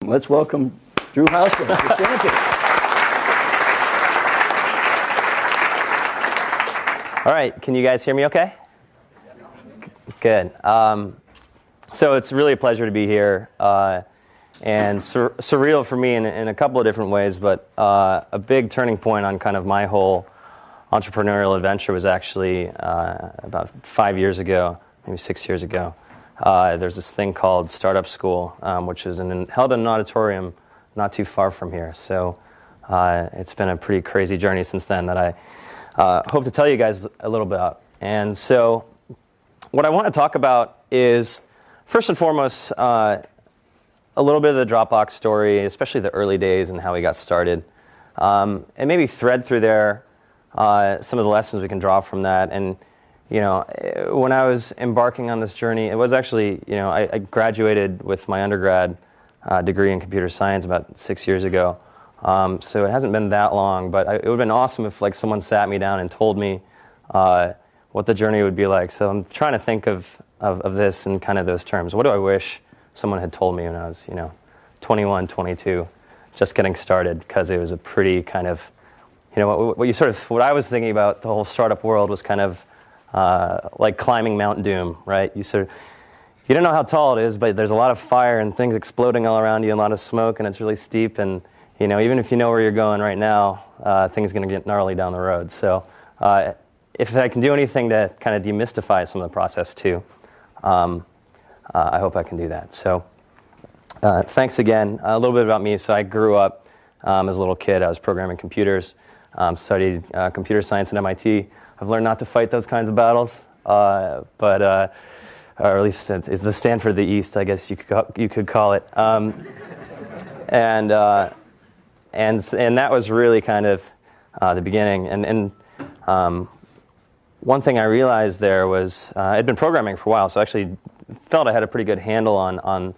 Let's welcome Drew Houston to Stanford. All right, can you guys hear me okay? Good. So it's really a pleasure to be here, and surreal for me in a couple of different ways, but a big turning point on kind of my whole entrepreneurial adventure was actually about 5 years ago, maybe 6 years ago. There's this thing called Startup School, which is held in an auditorium not too far from here. So it's been a pretty crazy journey since then that I hope to tell you guys a little bit about. And so what I want to talk about is, first and foremost, a little bit of the Dropbox story, especially the early days and how we got started. And maybe thread through there some of the lessons we can draw from that. And you know, when I was embarking on this journey, it was actually, you know, I graduated with my undergrad degree in computer science about 6 years ago. So it hasn't been that long, but it would have been awesome if like someone sat me down and told me what the journey would be like. So I'm trying to think of this in kind of those terms. What do I wish someone had told me when I was, 21, 22, just getting started? Because it was a pretty kind of, what I was thinking about the whole startup world was kind of like climbing Mount Doom, right? You don't know how tall it is, but there's a lot of fire and things exploding all around you, and a lot of smoke, and it's really steep. And even if you know where you're going right now, things are going to get gnarly down the road. So if I can do anything to kind of demystify some of the process too, I hope I can do that. So thanks again. A little bit about me. So I grew up as a little kid. I was programming computers, studied computer science at MIT. I've learned not to fight those kinds of battles, but or at least it's the Stanford of the East, I guess you could call it. And that was really kind of the beginning. And one thing I realized there was I'd been programming for a while, so I actually felt I had a pretty good handle on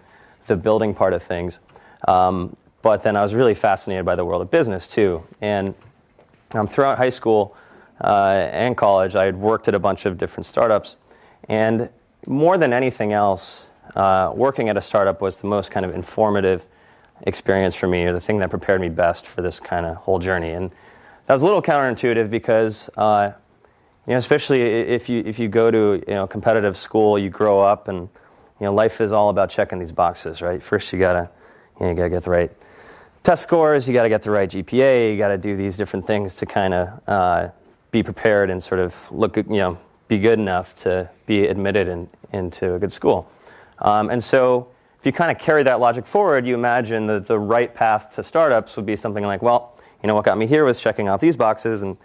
the building part of things. But then I was really fascinated by the world of business too. And throughout high school and college, I had worked at a bunch of different startups. And more than anything else, working at a startup was the most kind of informative experience for me, or the thing that prepared me best for this kind of whole journey. And that was a little counterintuitive because, especially if you go to competitive school, you grow up, and life is all about checking these boxes, right? First, you gotta get the right test scores, you gotta get the right GPA, you gotta do these different things to kind of be prepared and sort of be good enough to be admitted into a good school. And so if you kind of carry that logic forward, you imagine that the right path to startups would be something like, well, what got me here was checking off these boxes, and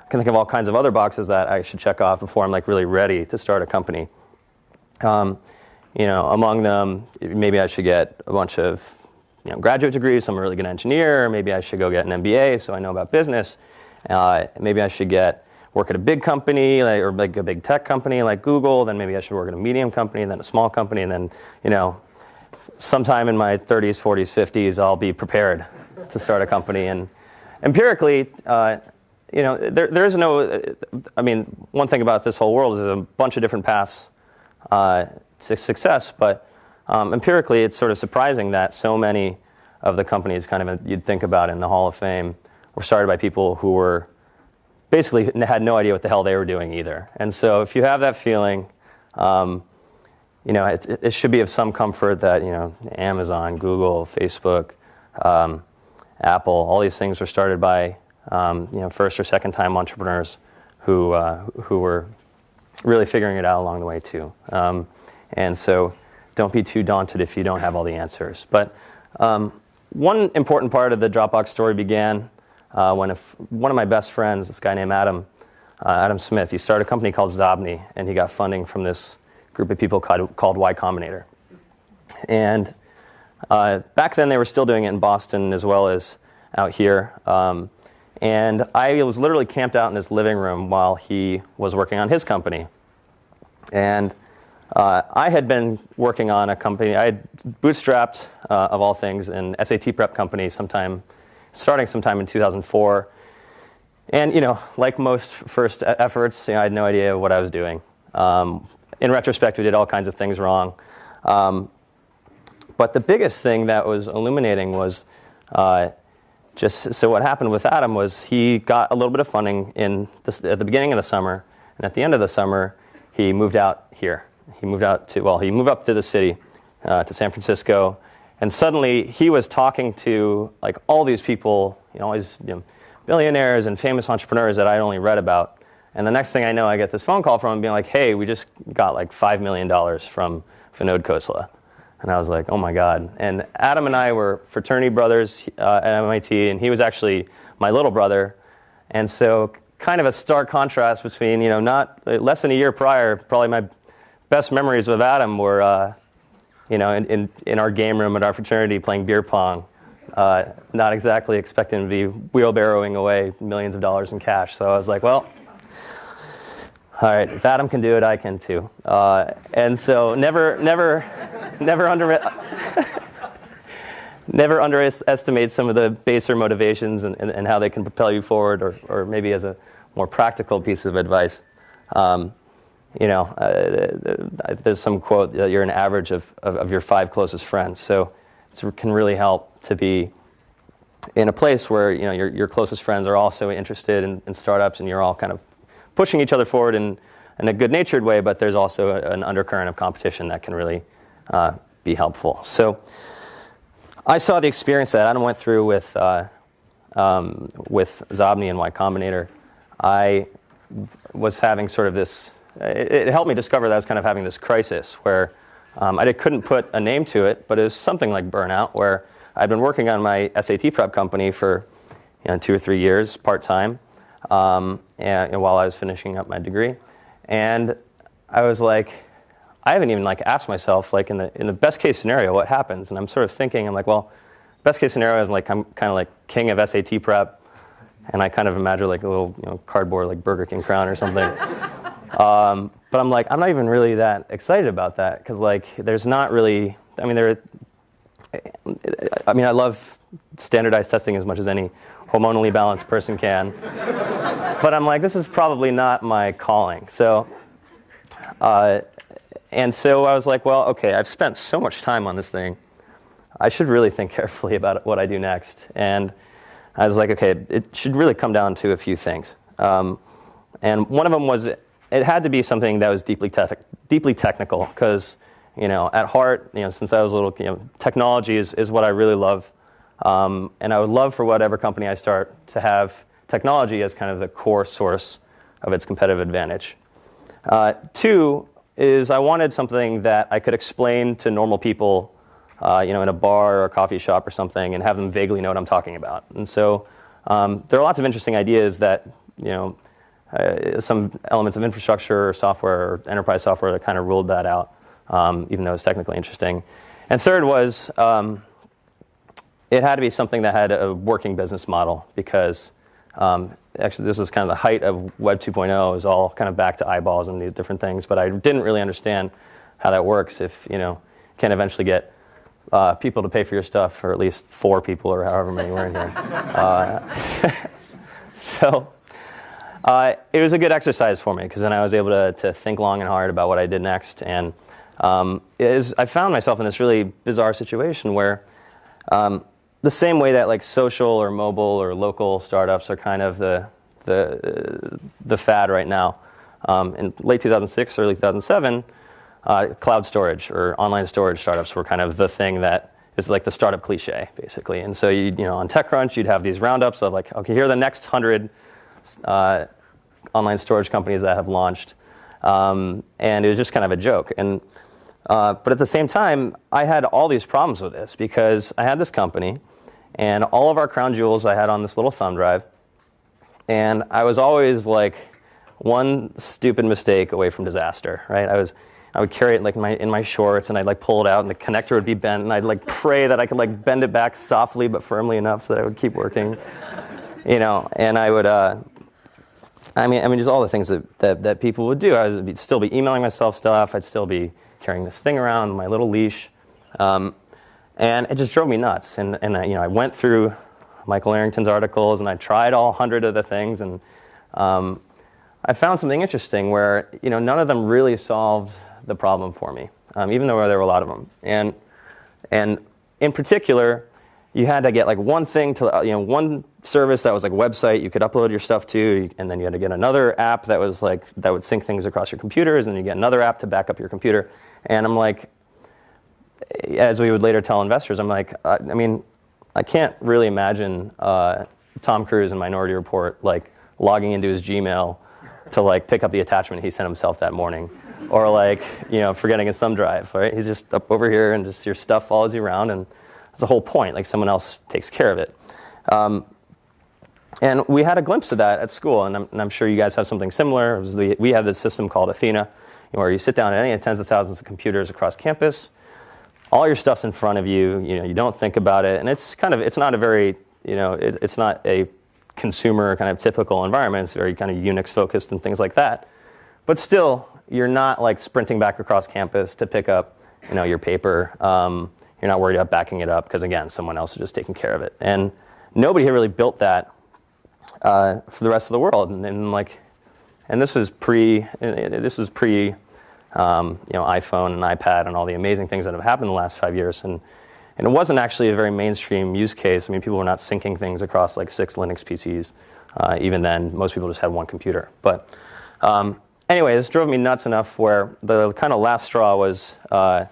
I can think of all kinds of other boxes that I should check off before I'm like really ready to start a company. Among them, maybe I should get a bunch of graduate degrees, so I'm a really good engineer. Maybe I should go get an MBA so I know about business. Maybe I should work at a big company, or like a big tech company like Google. Then maybe I should work at a medium company, and then a small company, and then sometime in my 30s, 40s, 50s, I'll be prepared to start a company. And empirically, there is no. One thing about this whole world is there's a bunch of different paths to success, but empirically, it's sort of surprising that so many of the companies kind of you'd think about in the Hall of Fame were started by people who were basically had no idea what the hell they were doing either. And so if you have that feeling, it should be of some comfort that Amazon, Google, Facebook, Apple, all these things were started by first or second time entrepreneurs who were really figuring it out along the way too. And so don't be too daunted if you don't have all the answers. But one important part of the Dropbox story began when one of my best friends, this guy named Adam Smith, he started a company called Zobni, and he got funding from this group of people called Y Combinator. And back then they were still doing it in Boston as well as out here. And I was literally camped out in his living room while he was working on his company. And I had been working on a company, I had bootstrapped, of all things, an SAT prep company starting sometime in 2004. And, like most first efforts, I had no idea what I was doing. In retrospect, we did all kinds of things wrong. But the biggest thing that was illuminating was so what happened with Adam was he got a little bit of funding at the beginning of the summer, and at the end of the summer, he moved out here. He moved up to the city, to San Francisco, and suddenly he was talking to like all these people, all these billionaires and famous entrepreneurs that I only read about. And the next thing I know, I get this phone call from him being like, "Hey, we just got like $5 million from Vinod Khosla." And I was like, oh my God. And Adam and I were fraternity brothers at MIT, and he was actually my little brother. And so kind of a stark contrast between, not less than a year prior, probably my best memories with Adam were, in our game room at our fraternity playing beer pong, not exactly expecting to be wheelbarrowing away millions of dollars in cash. So I was like, well, all right, if Adam can do it, I can too. And so never underestimate some of the baser motivations and how they can propel you forward, or maybe as a more practical piece of advice. There's some quote that you're an average of your 5 closest friends. So it can really help to be in a place where your closest friends are also interested in startups, and you're all kind of pushing each other forward in a good-natured way, but there's also an undercurrent of competition that can really be helpful. So I saw the experience that Adam went through with Zobni and Y Combinator. I was having sort of this, it helped me discover that I was kind of having this crisis where I couldn't put a name to it, but it was something like burnout, where I'd been working on my SAT prep company for 2 or 3 years, part-time, and while I was finishing up my degree. And I was like, I haven't even asked myself, in the best case scenario, what happens? And I'm sort of thinking, I'm like, well, best case scenario is I'm kind of like king of SAT prep, and I kind of imagine like a little cardboard like Burger King crown or something. But I'm like, I'm not even really that excited about that, because there's not really, I love standardized testing as much as any hormonally balanced person can. But I'm like, this is probably not my calling. So, and so I was like, well, okay, I've spent so much time on this thing. I should really think carefully about what I do next. And I was like, okay, it should really come down to a few things. And one of them was it had to be something that was deeply technical, because at heart, since I was little, technology is what I really love. And I would love for whatever company I start to have technology as kind of the core source of its competitive advantage. 2 is I wanted something that I could explain to normal people, in a bar or a coffee shop or something, and have them vaguely know what I'm talking about. And so there are lots of interesting ideas that, some elements of infrastructure or software or enterprise software that kind of ruled that out, even though it's technically interesting. And 3rd was it had to be something that had a working business model, because actually this was kind of the height of Web 2.0. It was all kind of back to eyeballs and these different things, but I didn't really understand how that works if you can eventually get people to pay for your stuff, or at least 4 people or however many were in here. So it was a good exercise for me, because then I was able to think long and hard about what I did next. And I found myself in this really bizarre situation where the same way that social or mobile or local startups are kind of the fad right now. In late 2006, early 2007, cloud storage or online storage startups were kind of the thing that is like the startup cliche, basically. And so on TechCrunch, you'd have these roundups of okay, here are the next 100 online storage companies that have launched, and it was just kind of a joke. And but at the same time, I had all these problems with this, because I had this company, and all of our crown jewels I had on this little thumb drive, and I was always one stupid mistake away from disaster, right? I would carry it in my shorts, and I'd pull it out, and the connector would be bent, and I'd pray that I could bend it back softly but firmly enough so that it would keep working, and I would. Just all the things that people would do. I would still be emailing myself stuff. I'd still be carrying this thing around, my little leash, and it just drove me nuts. And I went through Michael Arrington's articles, and I tried all 100 of the things, and I found something interesting where none of them really solved the problem for me, even though there were a lot of them. And And in particular, you had to get like one thing to, one service that was like a website you could upload your stuff to, and then you had to get another app that was like, that would sync things across your computers, and then you get another app to back up your computer. And I'm like, as we would later tell investors, I'm like, I mean, I can't really imagine Tom Cruise in Minority Report like logging into his Gmail to like pick up the attachment he sent himself that morning, or like forgetting his thumb drive. Right? He's just up over here, and just your stuff follows you around, and that's the whole point. Like someone else takes care of it. And we had a glimpse of that at school, and I'm sure you guys have something similar. We have this system called Athena, where you sit down at any of tens of thousands of computers across campus. All your stuff's in front of you. You don't think about it, and it's not a very it's not a consumer kind of typical environment. It's very kind of Unix focused and things like that. But still, you're not like sprinting back across campus to pick up your paper. You're not worried about backing it up because again, someone else is just taking care of it. And nobody had really built that for the rest of the world. And this was pre iPhone and iPad and all the amazing things that have happened in the last 5 years. And it wasn't actually a very mainstream use case. I mean, people were not syncing things across like 6 Linux PCs. Even then, most people just had one computer. But anyway, this drove me nuts enough where the kind of last straw was I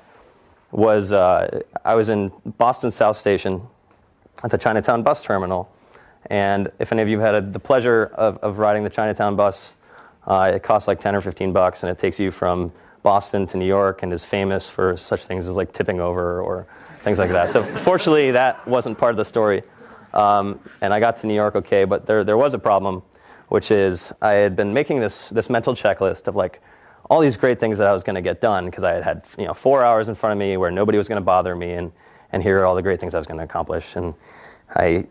was in Boston South Station at the Chinatown bus terminal. And if any of you have had the pleasure of riding the Chinatown bus, it costs like 10 or 15 bucks, and it takes you from Boston to New York, and is famous for such things as like tipping over or things like that. So fortunately, that wasn't part of the story. And I got to New York okay, but there was a problem, which is I had been making this mental checklist of like all these great things that I was going to get done, because I had 4 hours in front of me where nobody was going to bother me, and here are all the great things I was going to accomplish. And I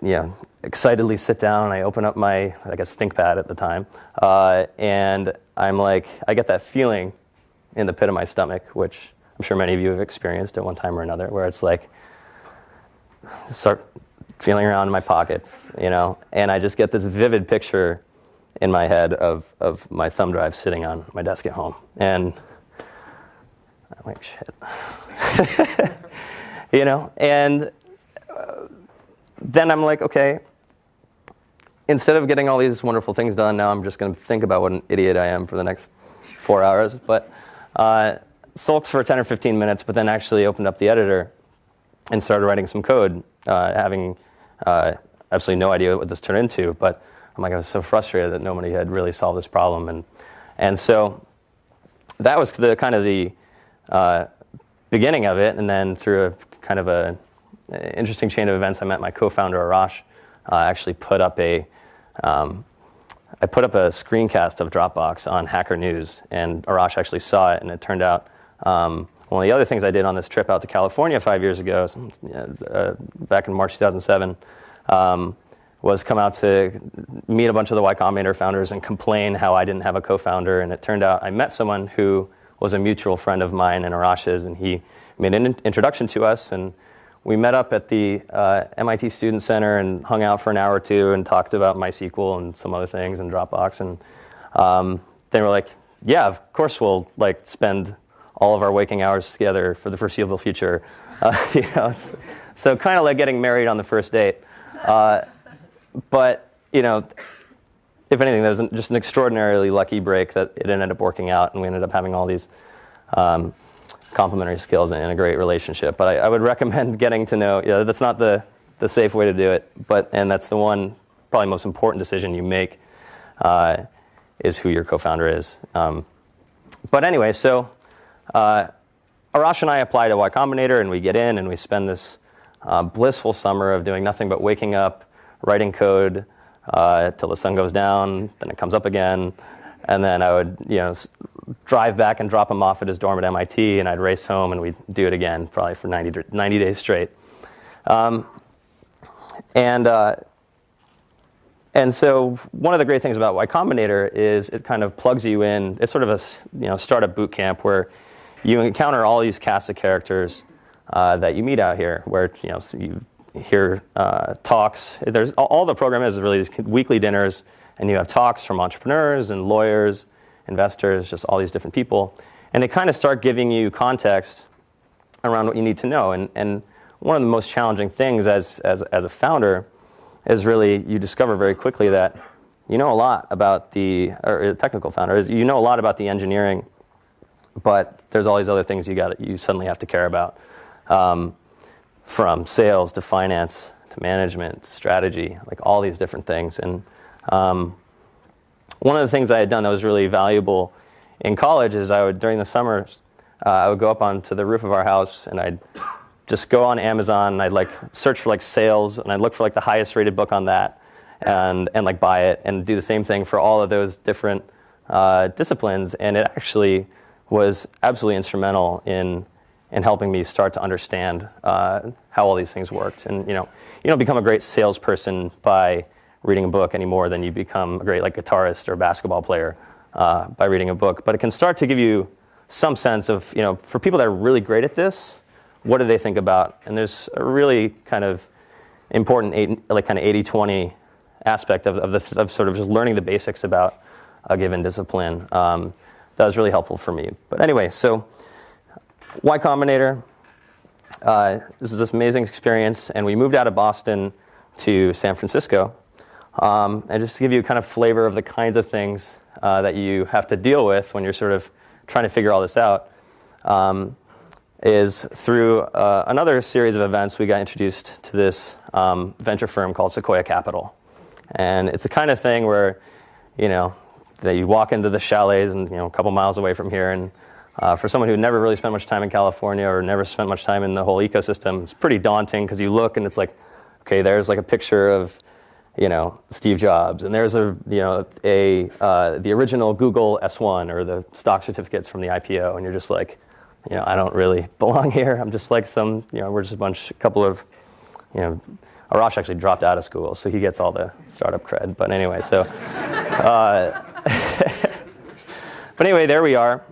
excitedly sit down, and I open up my, I guess, ThinkPad at the time, and I'm like, I get that feeling in the pit of my stomach, which I'm sure many of you have experienced at one time or another, where it's like, start feeling around in my pockets, and I just get this vivid picture in my head of my thumb drive sitting on my desk at home. And I'm like, shit. And then I'm like, okay, instead of getting all these wonderful things done, now I'm just going to think about what an idiot I am for the next 4 hours. But sulked for 10 or 15 minutes, but then actually opened up the editor and started writing some code, having absolutely no idea what this turned into. But I'm like, I was so frustrated that nobody had really solved this problem. And so that was the kind of the beginning of it. And then through a kind of an interesting chain of events, I met my co-founder, Arash. I actually put up a screencast of Dropbox on Hacker News, and Arash actually saw it, and it turned out one of the other things I did on this trip out to California 5 years ago, back in March 2007, was come out to meet a bunch of the Y Combinator founders and complain how I didn't have a co-founder. And it turned out I met someone who was a mutual friend of mine and Arash's, and he made an introduction to us, and we met up at the MIT Student Center and hung out for an hour or two and talked about MySQL and some other things and Dropbox. And they were like, yeah, of course we'll like spend all of our waking hours together for the foreseeable future. So kind of like getting married on the first date. But if anything, there was just an extraordinarily lucky break that it ended up working out, and we ended up having all these complementary skills and a great relationship. But I would recommend getting to know, that's not the safe way to do it, and that's the one probably most important decision you make, is who your co-founder is. But anyway, so Arash and I apply to Y Combinator, and we get in, and we spend this blissful summer of doing nothing but waking up, writing code till the sun goes down, then it comes up again, and then I would drive back and drop him off at his dorm at MIT, and I'd race home, and we'd do it again, probably for 90 days straight. And so one of the great things about Y Combinator is it kind of plugs you in. It's sort of a startup boot camp where you encounter all these cast of characters that you meet out here, where you hear talks. There's all the program is really these weekly dinners, and you have talks from entrepreneurs and lawyers, investors, just all these different people, and they kind of start giving you context around what you need to know. And one of the most challenging things as a founder is really you discover very quickly that you know a lot about or a technical founder, is you know a lot about the engineering, but there's all these other things you suddenly have to care about, from sales to finance to management, strategy, like all these different things. And one of the things I had done that was really valuable in college is during the summers, I would go up onto the roof of our house and I'd just go on Amazon and I'd like search for like sales and I'd look for like the highest rated book on that and like buy it and do the same thing for all of those different disciplines. And it actually was absolutely instrumental in helping me start to understand how all these things worked. And you don't become a great salesperson by reading a book any more than you become a great like guitarist or basketball player by reading a book. But it can start to give you some sense of, for people that are really great at this, what do they think about? And there's a really kind of important 80-20 aspect of sort of just learning the basics about a given discipline. That was really helpful for me. But anyway, so Y Combinator, this is this amazing experience, and we moved out of Boston to San Francisco. And just to give you a kind of flavor of the kinds of things that you have to deal with when you're sort of trying to figure all this out, is through another series of events, we got introduced to this venture firm called Sequoia Capital. And it's the kind of thing where, that you walk into the chalets and, a couple miles away from here, and for someone who never really spent much time in California or never spent much time in the whole ecosystem, it's pretty daunting because you look and it's like, okay, there's like a picture of, Steve Jobs, and there's the original Google S1 or the stock certificates from the IPO, and you're just like, I don't really belong here. I'm just like we're just a couple of, Arash actually dropped out of school, so he gets all the startup cred. But anyway, but anyway, there we are,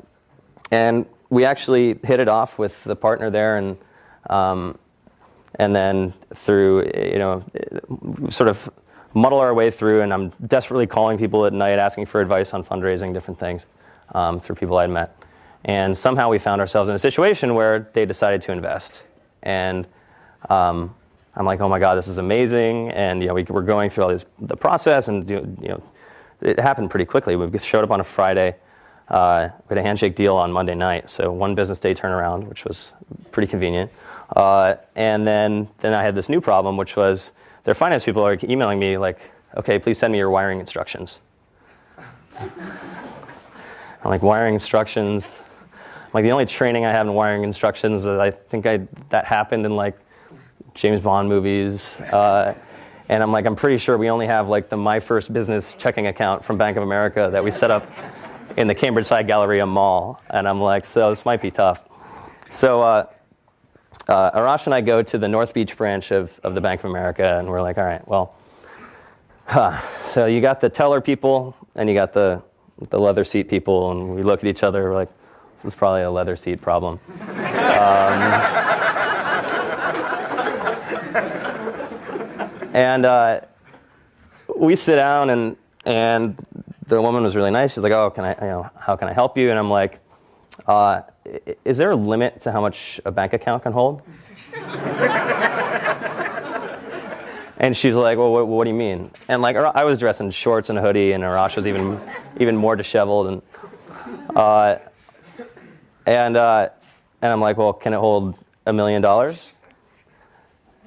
and we actually hit it off with the partner there, and then through, sort of muddle our way through, and I'm desperately calling people at night asking for advice on fundraising, different things, through people I'd met. And somehow we found ourselves in a situation where they decided to invest. And I'm like, oh my God, this is amazing. And we're going through the process, and it happened pretty quickly. We showed up on a Friday. We had a handshake deal on Monday night, so one business day turnaround, which was pretty convenient. And then I had this new problem, which was their finance people are emailing me like, okay, please send me your wiring instructions. I'm like, wiring instructions? I'm like, the only training I have in wiring instructions is I think that happened in like James Bond movies. And I'm like, I'm pretty sure we only have like the My First Business checking account from Bank of America that we set up in the Cambridge Side Galleria Mall. And I'm like, so this might be tough. So Arash and I go to the North Beach branch of the Bank of America, and we're like, all right, well, so you got the teller people, and you got the leather seat people, and we look at each other, we're like, this is probably a leather seat problem. And we sit down, and the woman was really nice. She's like, oh, how can I help you? And I'm like, is there a limit to how much a bank account can hold? And she's like, well, what do you mean? And like, I was dressed in shorts and a hoodie, and Arash was even more disheveled. And I'm like, well, can it hold $1 million?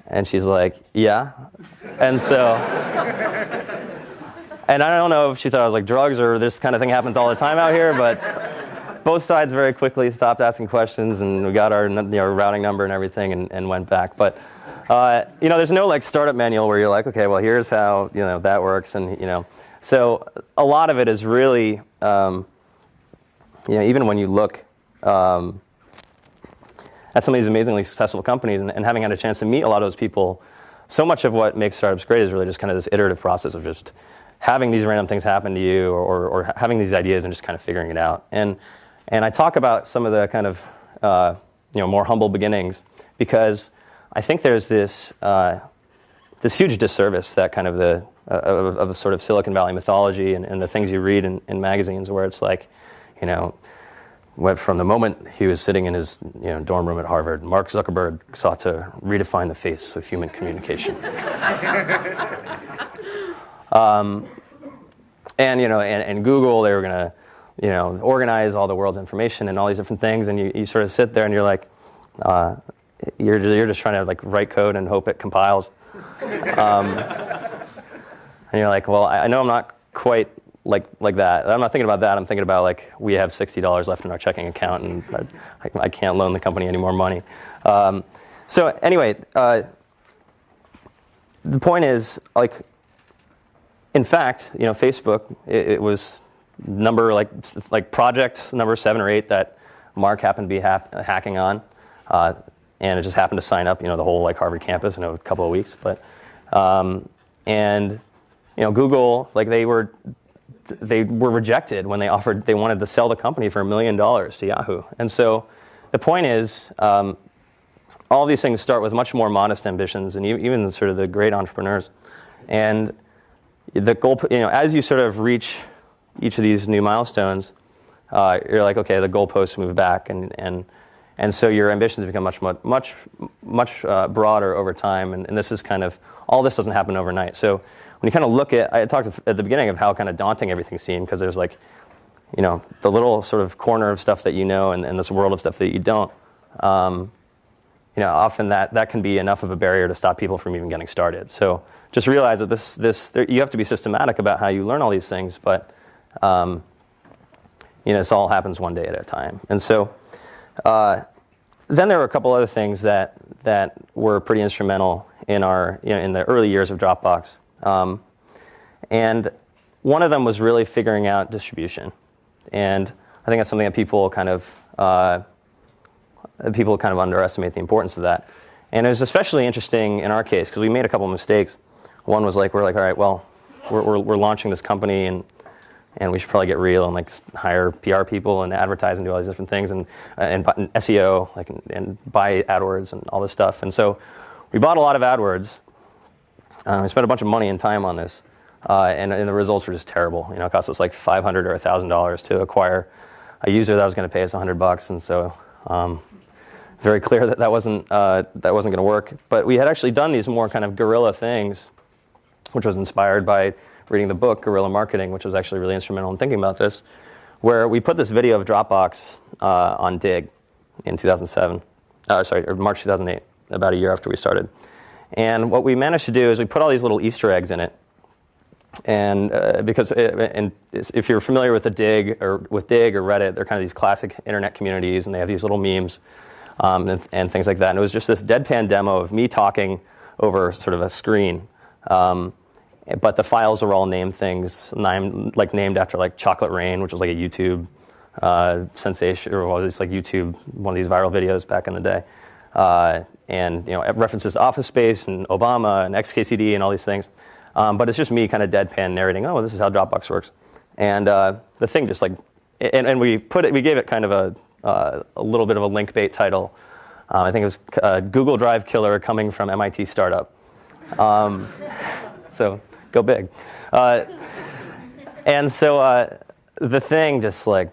And she's like, yeah. And so, and I don't know if she thought I was like drugs or this kind of thing happens all the time out here, but both sides very quickly stopped asking questions, and we got our routing number and everything, and went back. But there's no like startup manual where you're like, okay, well, here's how that works, and so a lot of it is really even when you look at some of these amazingly successful companies, and having had a chance to meet a lot of those people, so much of what makes startups great is really just kind of this iterative process of just having these random things happen to you, or having these ideas and just kind of figuring it out. And I talk about some of the kind of more humble beginnings, because I think there's this huge disservice that kind of of sort of Silicon Valley mythology and the things you read in magazines, where it's like, went from the moment he was sitting in his dorm room at Harvard, Mark Zuckerberg sought to redefine the face of human communication. And Google, they were going to organize all the world's information and all these different things, and you sort of sit there and you're like, you're just trying to like write code and hope it compiles. And you're like, well, I know I'm not quite like that. I'm not thinking about that. I'm thinking about like we have $60 left in our checking account, and I can't loan the company any more money. So anyway, the point is, like, in fact, Facebook, it was number like project number 7 or 8 that Mark happened to be hacking on, and it just happened to sign up, the whole like Harvard campus in a couple of weeks. But and Google, like they were rejected when they wanted to sell the company for $1 million to Yahoo. And so the point is, all these things start with much more modest ambitions, and even sort of the great entrepreneurs. And the goal, as you sort of reach each of these new milestones, you're like, okay, the goalposts move back, and so your ambitions become much broader over time. And this is kind of, all this doesn't happen overnight. So when you kind of look at, I talked at the beginning of how kind of daunting everything seemed, because there's like, the little sort of corner of stuff that and this world of stuff that you don't. Often that can be enough of a barrier to stop people from even getting started. So just realize that you have to be systematic about how you learn all these things, but this all happens one day at a time. And so then there were a couple other things that were pretty instrumental in our in the early years of Dropbox. And one of them was really figuring out distribution. And I think that's something that people kind of underestimate the importance of that. And it was especially interesting in our case because we made a couple of mistakes. One was like, we're like, all right, well, we're launching this company, and we should probably get real and like hire PR people and advertise and do all these different things and SEO and buy AdWords and all this stuff. And so we bought a lot of AdWords. We spent a bunch of money and time on this, and the results were just terrible. It cost us like $500 or $1,000 to acquire a user that was going to pay us $100, and so very clear that wasn't going to work. But we had actually done these more kind of guerrilla things, which was inspired by reading the book Guerrilla Marketing, which was actually really instrumental in thinking about this, where we put this video of Dropbox on Dig in 2007, or March 2008, about a year after we started. And what we managed to do is we put all these little Easter eggs in it. And if you're familiar with Dig or Reddit, they're kind of these classic internet communities, and they have these little memes and things like that. And it was just this deadpan demo of me talking over sort of a screen. But the files were all named things, named after like Chocolate Rain, which was like a YouTube sensation, or was it's like YouTube, one of these viral videos back in the day. And references to Office Space and Obama and XKCD and all these things. But it's just me kind of deadpan narrating, oh, this is how Dropbox works. And the thing just like, and we gave it kind of a little bit of a link bait title. I think it was Google Drive Killer coming from MIT Startup. So go big. And so the thing just like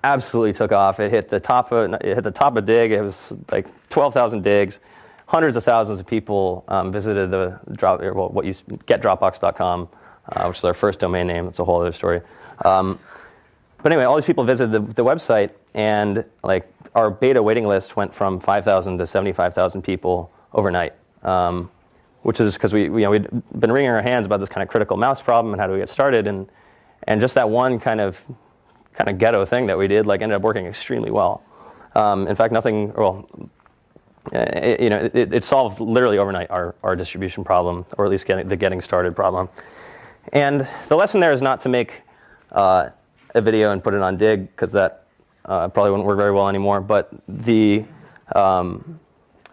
absolutely took off. It hit the top of Dig. It was like 12,000 digs. Hundreds of thousands of people visited the getdropbox.com, which is our first domain name. It's a whole other story. But anyway, all these people visited the website, and like our beta waiting list went from 5,000 to 75,000 people overnight, which is because we'd been wringing our hands about this kind of critical mass problem and how do we get started, and just that one kind of ghetto thing that we did ended up working extremely well. In fact, it solved literally overnight our distribution problem, or at least the getting started problem. And the lesson there is not to make a video and put it on Dig, because that probably wouldn't work very well anymore. But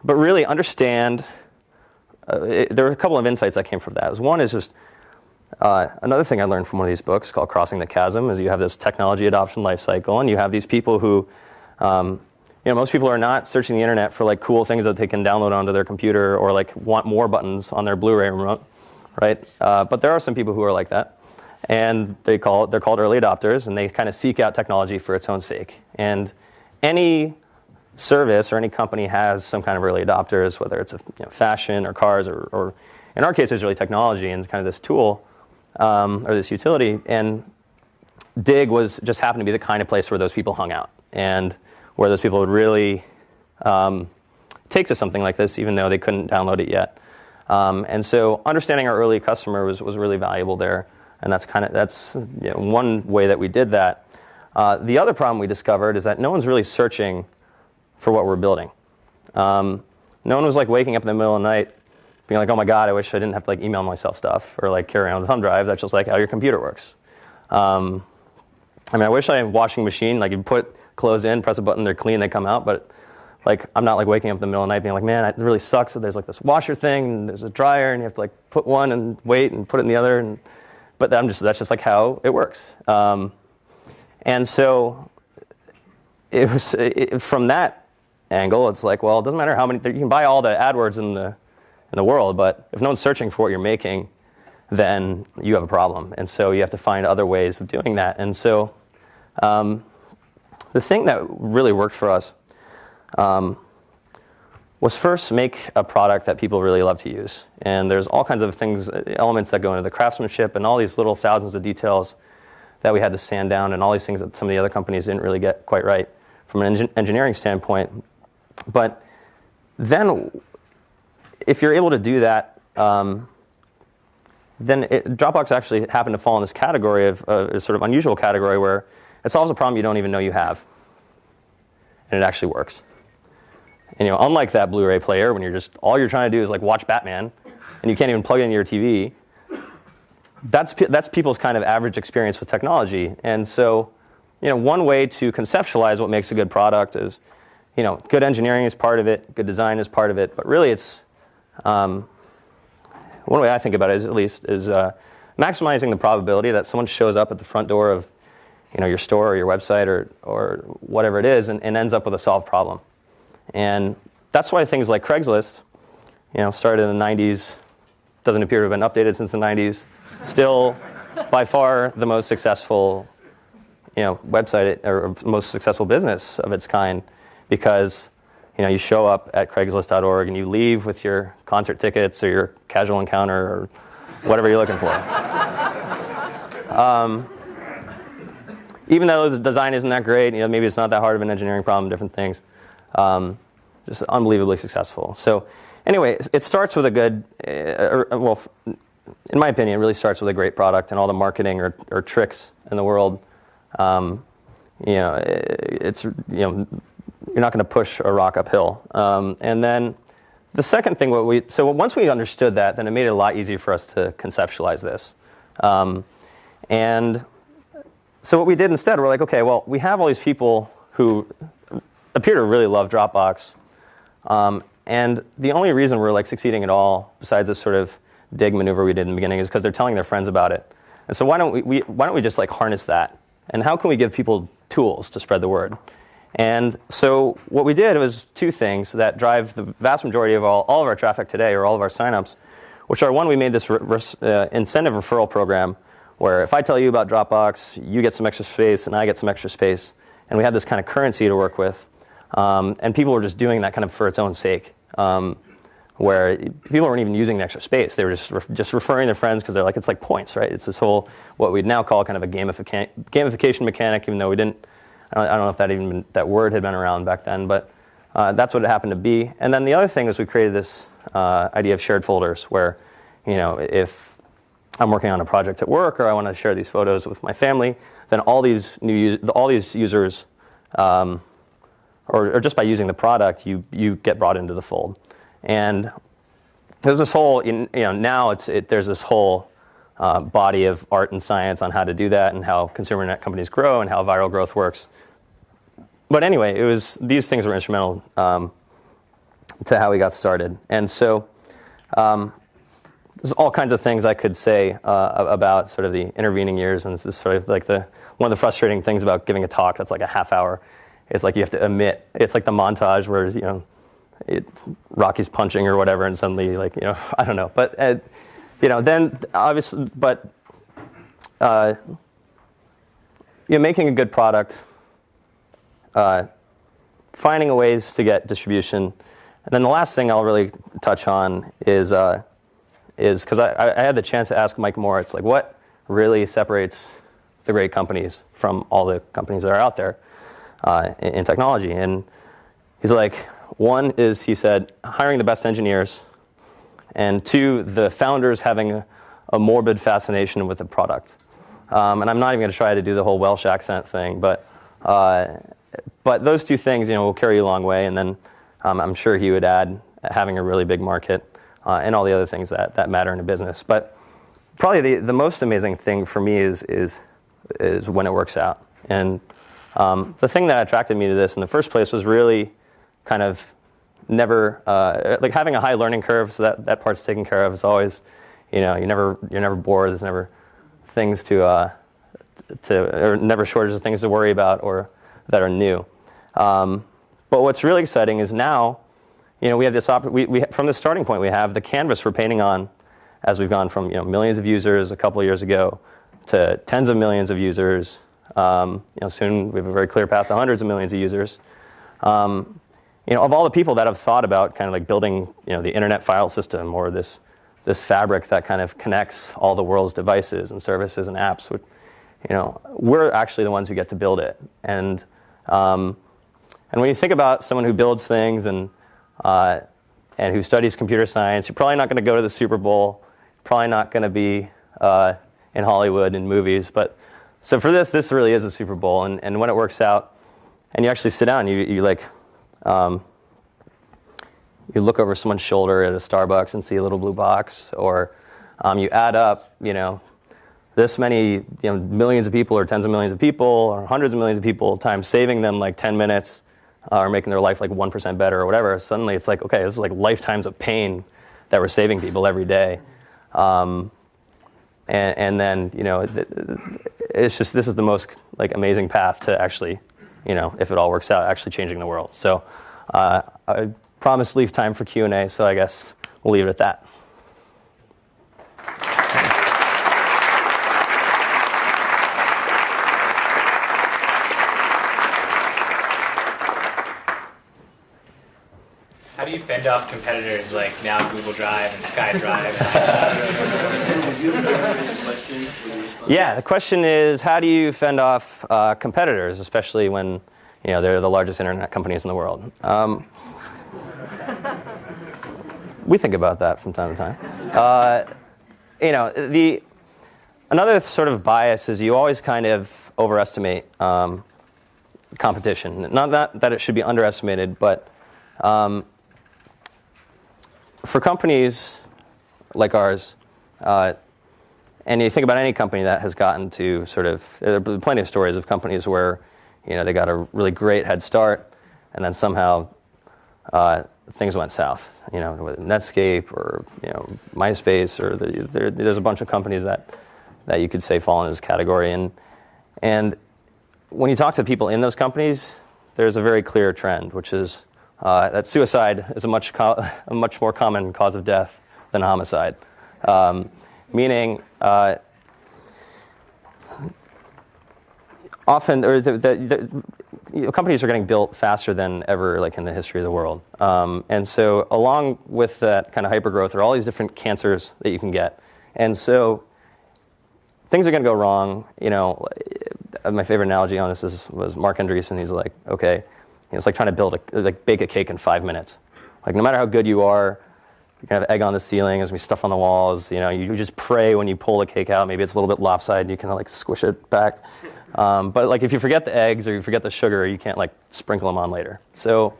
really understand. There were a couple of insights that came from that. One is just another thing I learned from one of these books called Crossing the Chasm is you have this technology adoption life cycle, and you have these people who. Most people are not searching the internet for cool things that they can download onto their computer or want more buttons on their Blu-ray remote, right? But there are some people who are like that, and they're called early adopters, and they kind of seek out technology for its own sake. And any service or any company has some kind of early adopters, whether it's fashion or cars or in our case, it's really technology and kind of this tool or this utility. And Dig was just happened to be the kind of place where those people hung out and where those people would really take to something like this, even though they couldn't download it yet. And so understanding our early customer was really valuable there. And that's one way that we did that. The other problem we discovered is that no one's really searching for what we're building. No one was like waking up in the middle of the night being like, oh my God, I wish I didn't have to like email myself stuff or like carry around a thumb drive. That's just like how your computer works. I mean, I wish I had a washing machine, like you put clothes in, press a button, they're clean, they come out, but like I'm not like waking up in the middle of the night being like, man, it really sucks that there's like this washer thing and there's a dryer and you have to like put one and wait and put it in the other. But that's just like how it works. And so from that angle, it's like, well, it doesn't matter how many, you can buy all the AdWords in the world, but if no one's searching for what you're making, then you have a problem. And so you have to find other ways of doing that. And so the thing that really worked for us was first make a product that people really love to use. And there's all kinds of things, elements that go into the craftsmanship and all these little thousands of details that we had to sand down and all these things that some of the other companies didn't really get quite right from an engineering standpoint. But then if you're able to do that, then Dropbox actually happened to fall in this category of a sort of unusual category where it solves a problem you don't even know you have. And it actually works. And unlike that Blu-ray player, when all you're trying to do is like watch Batman, and you can't even plug it into your TV, that's people's kind of average experience with technology. And so, one way to conceptualize what makes a good product is, good engineering is part of it, good design is part of it, but really it's one way I think about it is maximizing the probability that someone shows up at the front door of your store or your website or whatever it is and ends up with a solved problem. And that's why things like Craigslist, started in the 90s, doesn't appear to have been updated since the 90s, still by far the most successful website or most successful business of its kind, because you show up at Craigslist.org and you leave with your concert tickets or your casual encounter or whatever you're looking for. Even though the design isn't that great, maybe it's not that hard of an engineering problem, different things, just unbelievably successful. So anyway, it starts with a good, in my opinion, it really starts with a great product, and all the marketing or tricks in the world, it's you're not going to push a rock uphill. And then the second thing, once we understood that, then it made it a lot easier for us to conceptualize this. And so what we did instead, we're like, okay, well, we have all these people who appear to really love Dropbox, and the only reason we're like succeeding at all, besides this sort of dig maneuver we did in the beginning, is because they're telling their friends about it. And so why don't we just like harness that? And how can we give people tools to spread the word? And so what we did was two things that drive the vast majority of all of our traffic today, or all of our signups, which are, one, we made this incentive referral program where if I tell you about Dropbox, you get some extra space and I get some extra space. And we had this kind of currency to work with. And people were just doing that kind of for its own sake, where people weren't even using the extra space. They were just referring their friends because they're like, it's like points, right? It's this whole, what we'd now call kind of a gamification mechanic, even though we didn't, I don't know if that word had been around back then, but that's what it happened to be. And then the other thing is we created this idea of shared folders where, if I'm working on a project at work or I want to share these photos with my family, then all these users, or just by using the product, you get brought into the fold. And there's this whole, now there's this whole body of art and science on how to do that and how consumer net companies grow and how viral growth works. But anyway, these things were instrumental to how we got started. And so there's all kinds of things I could say about sort of the intervening years, and this is sort of like one of the frustrating things about giving a talk that's like a half hour. It's like you have to omit. It's like the montage where Rocky's punching or whatever, and suddenly I don't know. But then obviously, but making a good product, finding ways to get distribution, and then the last thing I'll really touch on is because I had the chance to ask Mike Moritz, like, what really separates the great companies from all the companies that are out there in technology? And he's like, one is, he said, hiring the best engineers, and two, the founders having a morbid fascination with the product. And I'm not even going to try to do the whole Welsh accent thing, but those two things, will carry you a long way. And then I'm sure he would add having a really big market and all the other things that matter in a business. But probably the most amazing thing for me is when it works out. And the thing that attracted me to this in the first place was really kind of never like having a high learning curve. So that part's taken care of. It's always, you're never bored. There's never things or never shortage of things to worry about or that are new. But what's really exciting is now, we have this from the starting point, we have the canvas we're painting on as we've gone from millions of users a couple of years ago to tens of millions of users. Soon we have a very clear path to hundreds of millions of users. Of all the people that have thought about kind of like building the internet file system or this fabric that kind of connects all the world's devices and services and apps, we're actually the ones who get to build it. And when you think about someone who builds things and who studies computer science, you're probably not going to go to the Super Bowl, probably not going to be in Hollywood in movies. But so for this really is a Super Bowl. And when it works out, and you actually sit down, you look over someone's shoulder at a Starbucks and see a little blue box, or you add up, this many, millions of people or tens of millions of people or hundreds of millions of people times saving them like 10 minutes or making their life like 1% better or whatever. Suddenly it's like, okay, this is like lifetimes of pain that we're saving people every day. And then, it's just, this is the most like amazing path to actually, if it all works out, actually changing the world. So I promised leave time for Q&A, so I guess we'll leave it at that. How do you fend off competitors like now Google Drive and SkyDrive? Yeah, the question is, how do you fend off competitors, especially when they're the largest internet companies in the world? We think about that from time to time. Another sort of bias is you always kind of overestimate competition. Not that it should be underestimated, but for companies like ours, and you think about any company that has gotten to there are plenty of stories of companies where they got a really great head start, and then somehow things went south. With Netscape or MySpace, or there's a bunch of companies that you could say fall in this category. And when you talk to people in those companies, there's a very clear trend, which is that suicide is a much more common cause of death than homicide. Meaning, often, companies are getting built faster than ever, like in the history of the world. And so, along with that kind of hypergrowth, there are all these different cancers that you can get. And so, things are going to go wrong. My favorite analogy on this was Mark Andreessen. He's like, okay, it's like trying to bake a cake in 5 minutes. Like, no matter how good you are, you can have egg on the ceiling, there's going to be stuff on the walls. You just pray when you pull the cake out. Maybe it's a little bit lopsided. You can like squish it back. But like if you forget the eggs or you forget the sugar, you can't like sprinkle them on later. So,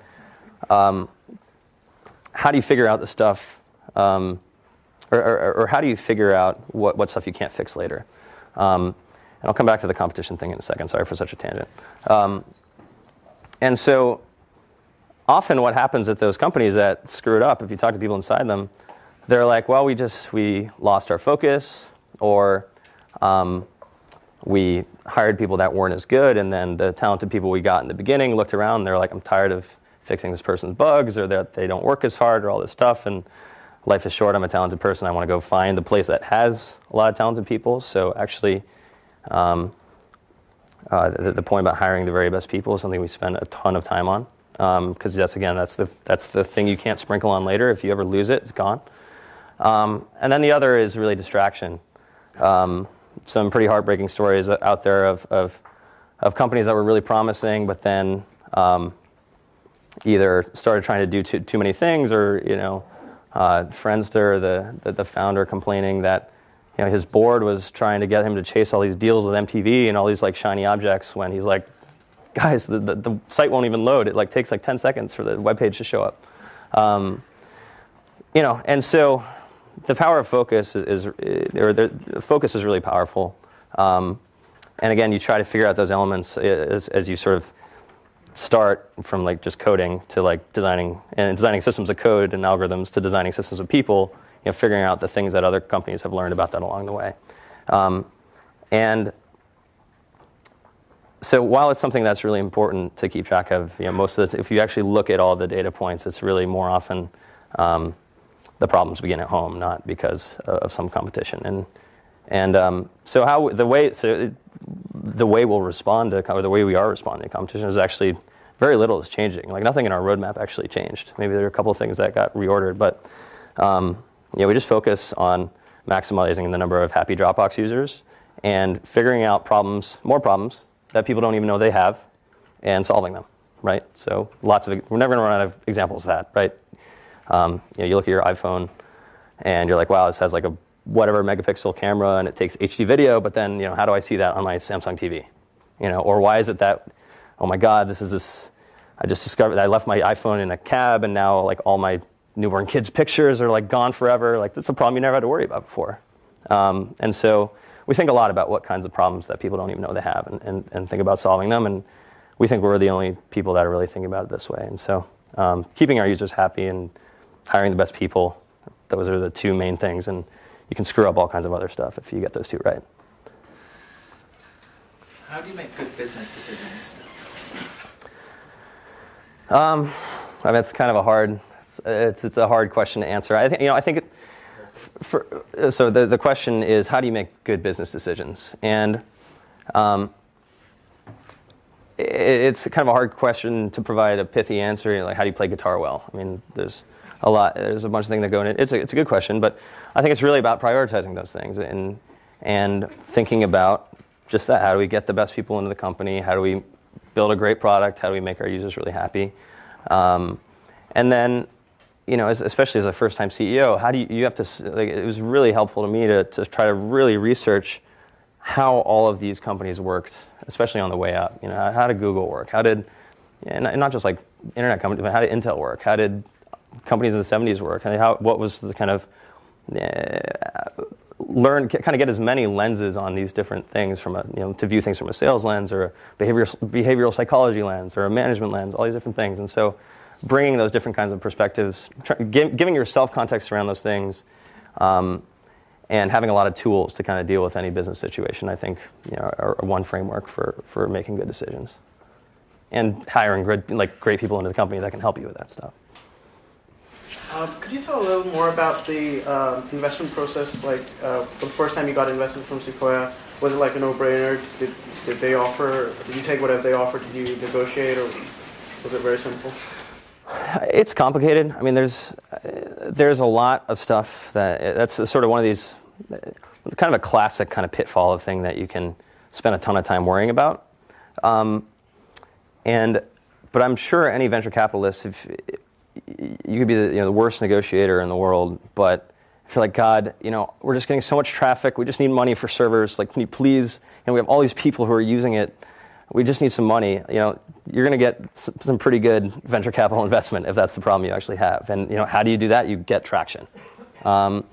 how do you figure out the stuff, or how do you figure out what stuff you can't fix later? And I'll come back to the competition thing in a second. Sorry for such a tangent. And so often what happens at those companies that screw it up, if you talk to people inside them, they're like, well, we lost our focus, or we hired people that weren't as good, and then the talented people we got in the beginning looked around, and they're like, I'm tired of fixing this person's bugs, or that they don't work as hard, or all this stuff, and life is short, I'm a talented person, I want to go find the place that has a lot of talented people. So actually, The point about hiring the very best people is something we spend a ton of time on, because that's the thing you can't sprinkle on later. If you ever lose it, it's gone. And then the other is really distraction. Some pretty heartbreaking stories out there of companies that were really promising, but then either started trying to do too many things, or Friendster, the founder, complaining that his board was trying to get him to chase all these deals with MTV and all these like shiny objects, when he's like, guys, the site won't even load. It like takes like 10 seconds for the web page to show up. And so the power of focus focus is really powerful. And again, you try to figure out those elements as you sort of start from like just coding to like designing systems of code and algorithms to designing systems of people, figuring out the things that other companies have learned about that along the way. And so while it's something that's really important to keep track of, most of this, if you actually look at all the data points, it's really more often the problems begin at home, not because of some competition. So the way we'll respond to, or the way we are responding to competition is actually very little is changing. Like nothing in our roadmap actually changed. Maybe there are a couple of things that got reordered, but we just focus on maximizing the number of happy Dropbox users and figuring out more problems that people don't even know they have, and solving them, right? So we're never gonna run out of examples of that, right? You look at your iPhone and you're like, wow, this has like a whatever megapixel camera and it takes HD video, but then how do I see that on my Samsung TV? Or why is it that, oh my God, I just discovered that I left my iPhone in a cab and now like all my newborn kids' pictures are like gone forever. Like that's a problem you never had to worry about before. And so we think a lot about what kinds of problems that people don't even know they have, and think about solving them. And we think we're the only people that are really thinking about it this way. And so keeping our users happy and hiring the best people, those are the two main things. And you can screw up all kinds of other stuff if you get those two right. How do you make good business decisions? It's kind of a hard. It's a hard question to answer. I think. So the question is, how do you make good business decisions? And it's kind of a hard question to provide a pithy answer. Like, how do you play guitar well? I mean, there's a bunch of things that go in it. It's a good question, but I think it's really about prioritizing those things and thinking about just that. How do we get the best people into the company? How do we build a great product? How do we make our users really happy? And then, especially as a first-time CEO, how do you have to? Like, it was really helpful to me to try to really research how all of these companies worked, especially on the way up. How did Google work? And not just like internet companies, but how did Intel work? How did companies in the 70s work? What was the kind of get as many lenses on these different things to view things from a sales lens, or a behavioral psychology lens, or a management lens, all these different things. And so bringing those different kinds of perspectives, giving yourself context around those things, and having a lot of tools to kind of deal with any business situation, I think are one framework for making good decisions. And hiring great people into the company that can help you with that stuff. Could you tell a little more about the investment process? Like, the first time you got investment from Sequoia, was it like a no-brainer? Did they offer? Did you take whatever they offered? Did you negotiate, or was it very simple? It's complicated. I mean, there's a lot of stuff that's sort of one of these kind of a classic kind of pitfall of thing that you can spend a ton of time worrying about. But I'm sure any venture capitalist, if you could be the worst negotiator in the world, but if you're like, God, we're just getting so much traffic, we just need money for servers, like, can you please, we have all these people who are using it, we just need some money, you're going to get some pretty good venture capital investment if that's the problem you actually have. And how do you do that? You get traction. And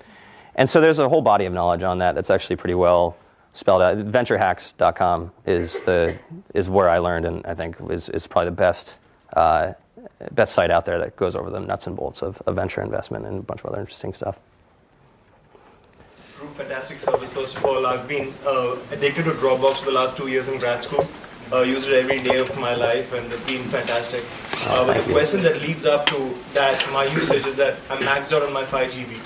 so there's a whole body of knowledge on that that's actually pretty well spelled out. Venturehacks.com is where I learned, and I think is probably the best site out there that goes over the nuts and bolts of venture investment and a bunch of other interesting stuff. Fantastic service. First of all, I've been addicted to Dropbox for the last 2 years in grad school. Used it every day of my life, and it's been fantastic. But the question that leads up to that, my usage, is that I'm maxed out on my 5 GB.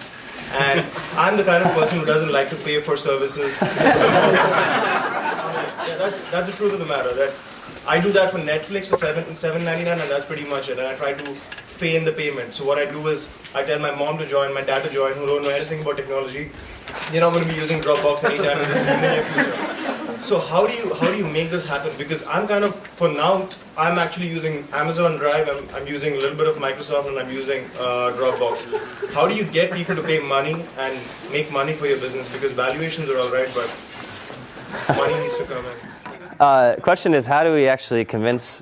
And I'm the kind of person who doesn't like to pay for services. Yeah, that's the truth of the matter. That I do that for Netflix for $7.99, and that's pretty much it. And I try to feign the payment. So what I do is I tell my mom to join, my dad to join, who don't know anything about technology. You're not going to be using Dropbox anytime in the near future. So how do you make this happen? Because I'm kind of, for now, I'm actually using Amazon Drive. I'm using a little bit of Microsoft, and I'm using Dropbox. How do you get people to pay money and make money for your business? Because valuations are all right, but money needs to come in. Question is, how do we actually convince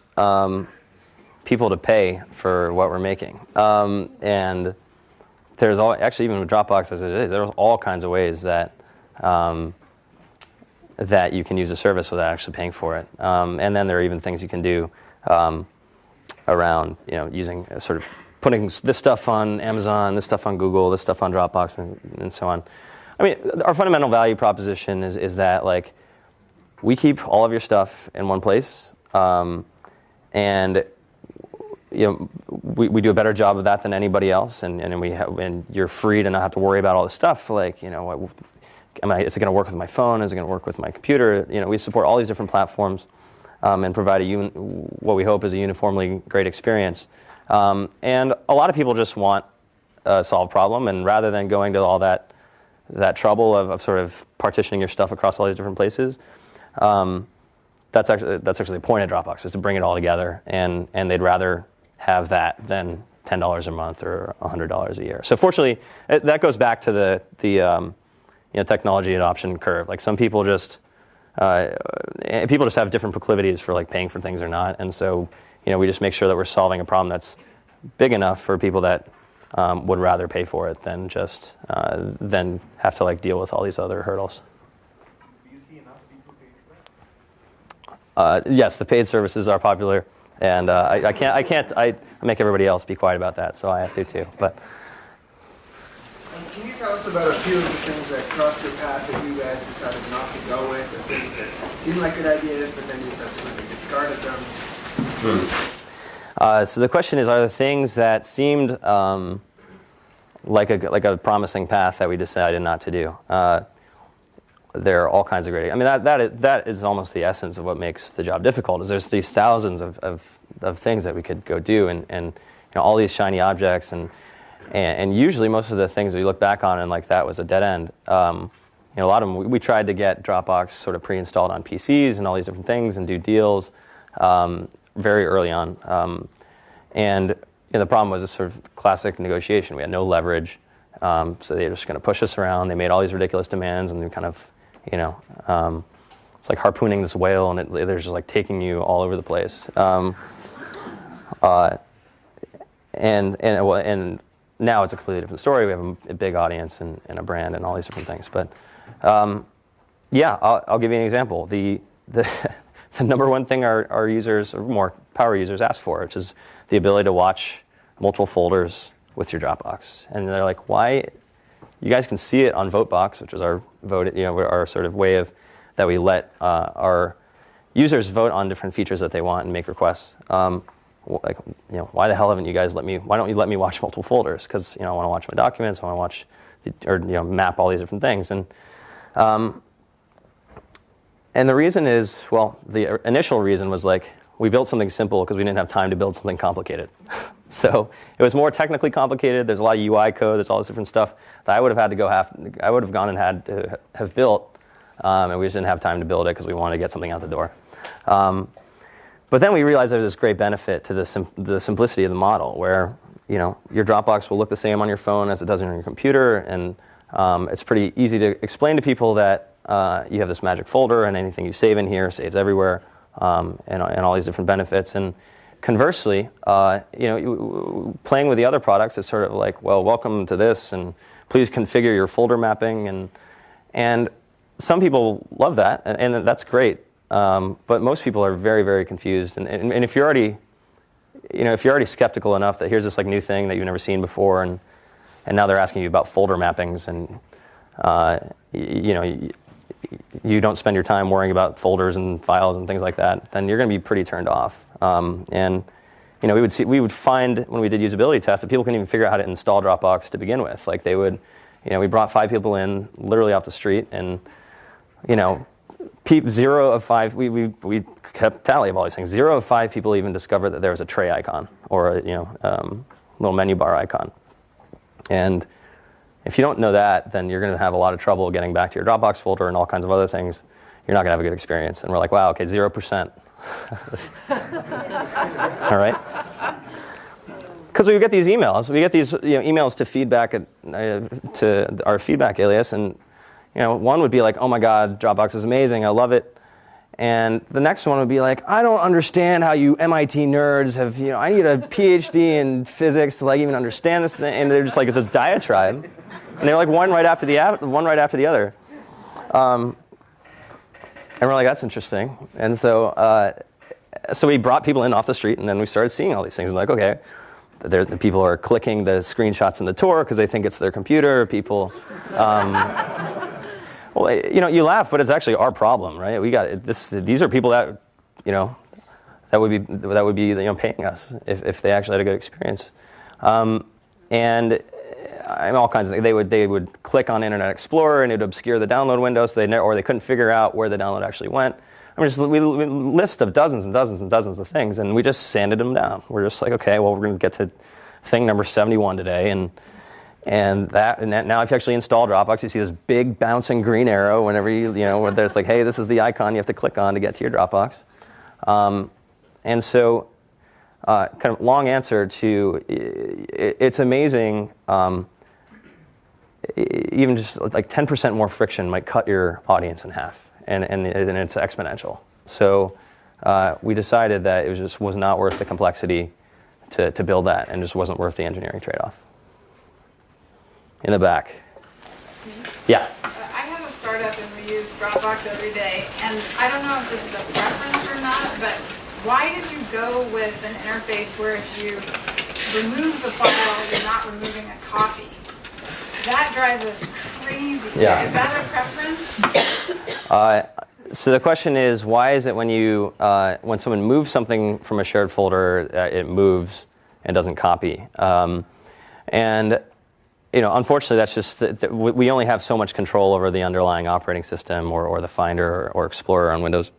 people to pay for what we're making? And there's actually, even with Dropbox as it is, there's all kinds of ways that that you can use a service without actually paying for it. And then there are even things you can do around, using sort of putting this stuff on Amazon, this stuff on Google, this stuff on Dropbox, and so on. I mean, our fundamental value proposition is that, like, we keep all of your stuff in one place, and we do a better job of that than anybody else, and you're free to not have to worry about all this stuff. Like, is it going to work with my phone? Is it going to work with my computer? We support all these different platforms and provide what we hope is a uniformly great experience. And a lot of people just want a solved problem, and rather than going to all that trouble of sort of partitioning your stuff across all these different places, that's actually the point of Dropbox, is to bring it all together, and they'd rather have that than $10 a month or $100 a year. So fortunately, that goes back to the technology adoption curve. Like, some people just have different proclivities for, like, paying for things or not, and so we just make sure that we're solving a problem that's big enough for people that would rather pay for it than just than have to, like, deal with all these other hurdles. Do you see enough people paying for that? Yes, the paid services are popular, and I make everybody else be quiet about that, so I have to too. But can you tell us about a few of the things that crossed your path that you guys decided not to go with, the things that seemed like good ideas, but then you subsequently discarded them? So the question is, are the things that seemed like a promising path that we decided not to do? There are all kinds of great. I mean, that is almost the essence of what makes the job difficult. Is there's these thousands of things that we could go do, and all these shiny objects, and usually most of the things that we look back on and like that was a dead end. A lot of them, we tried to get Dropbox sort of pre-installed on PCs and all these different things and do deals very early on. And the problem was a sort of classic negotiation. We had no leverage, so they were just going to push us around. They made all these ridiculous demands, and we kind of, it's like harpooning this whale, and they're just like taking you all over the place. And now it's a completely different story. We have a big audience and a brand and all these different things. But yeah, I'll give you an example. The number one thing our users, or more power users, ask for, which is the ability to watch multiple folders with your Dropbox. And they're like, why? You guys can see it on VoteBox, which is our our sort of way of that we let our users vote on different features that they want and make requests. Why the hell haven't you guys why don't you let me watch multiple folders? Because I want to watch my documents, I want to watch map all these different things. And the reason is, well, the initial reason was, like, we built something simple because we didn't have time to build something complicated. So it was more technically complicated. There's a lot of UI code. There's all this different stuff that I would have had to I would have gone and had to have built, and we just didn't have time to build it because we wanted to get something out the door. But then we realized there was this great benefit to the simplicity of the model, where your Dropbox will look the same on your phone as it does on your computer, and it's pretty easy to explain to people that you have this magic folder, and anything you save in here saves everywhere, and all these different benefits. And conversely, playing with the other products is sort of like, well, welcome to this, and please configure your folder mapping, and some people love that, and that's great. But most people are very, very confused, and if you're already, if you're already skeptical enough that here's this like new thing that you've never seen before, and now they're asking you about folder mappings, and you don't spend your time worrying about folders and files and things like that, then you're going to be pretty turned off. And we would find when we did usability tests that people couldn't even figure out how to install Dropbox to begin with. Like, they would, we brought 5 people in literally off the street, and 0 of 5. We kept tally of all these things. 0 of 5 people even discovered that there was a tray icon or a little menu bar icon. And if you don't know that, then you're going to have a lot of trouble getting back to your Dropbox folder and all kinds of other things. You're not going to have a good experience. And we're like, wow, okay, 0%. All right. Because we get these emails. We get these emails to feedback to our feedback alias, and one would be like, oh my God, Dropbox is amazing, I love it. And the next one would be like, I don't understand how you MIT nerds have, I need a PhD in physics to like even understand this thing. And they're just like this diatribe. And they're like one right after the other. And we're like, that's interesting. And so we brought people in off the street, and then we started seeing all these things. Like, okay, there's the people are clicking the screenshots in the tour because they think it's their computer. People, well, you laugh, but it's actually our problem, right? We got this. These are people that, that would be paying us if they actually had a good experience, and all kinds of things. They would click on Internet Explorer and it would obscure the download window, so they couldn't figure out where the download actually went. I mean, just a list of dozens and dozens and dozens of things, and we just sanded them down. We're just like, okay, well, we're going to get to thing number 71 today, and now if you actually install Dropbox, you see this big bouncing green arrow whenever where there's like, hey, this is the icon you have to click on to get to your Dropbox. And so, kind of long answer to, it's amazing. Even just like 10% more friction might cut your audience in half. And it's exponential. So we decided that it was not worth the complexity to build that, and just wasn't worth the engineering trade-off. In the back. Yeah? I have a startup and we use Dropbox every day, and I don't know if this is a preference or not, but why did you go with an interface where if you remove the file, you're not removing a copy? That drives us crazy. Yeah. Is that a preference? So the question is, why is it when someone moves something from a shared folder, it moves and doesn't copy? And unfortunately, that's just we only have so much control over the underlying operating system or the Finder or Explorer on Windows,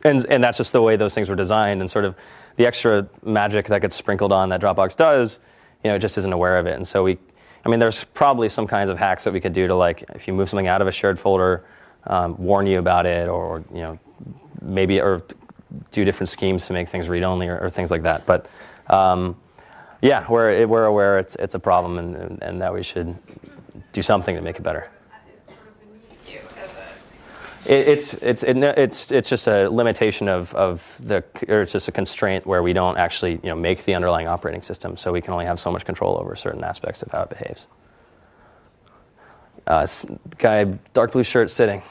and that's just the way those things were designed. And sort of the extra magic that gets sprinkled on that Dropbox does, it just isn't aware of it. And so there's probably some kinds of hacks that we could do to, like, if you move something out of a shared folder, warn you about it, or maybe do different schemes to make things read-only or things like that. But yeah, we're aware it's a problem, and that we should do something to make it better. It's just a limitation or it's just a constraint where we don't actually make the underlying operating system, so we can only have so much control over certain aspects of how it behaves. Guy, dark blue shirt, sitting.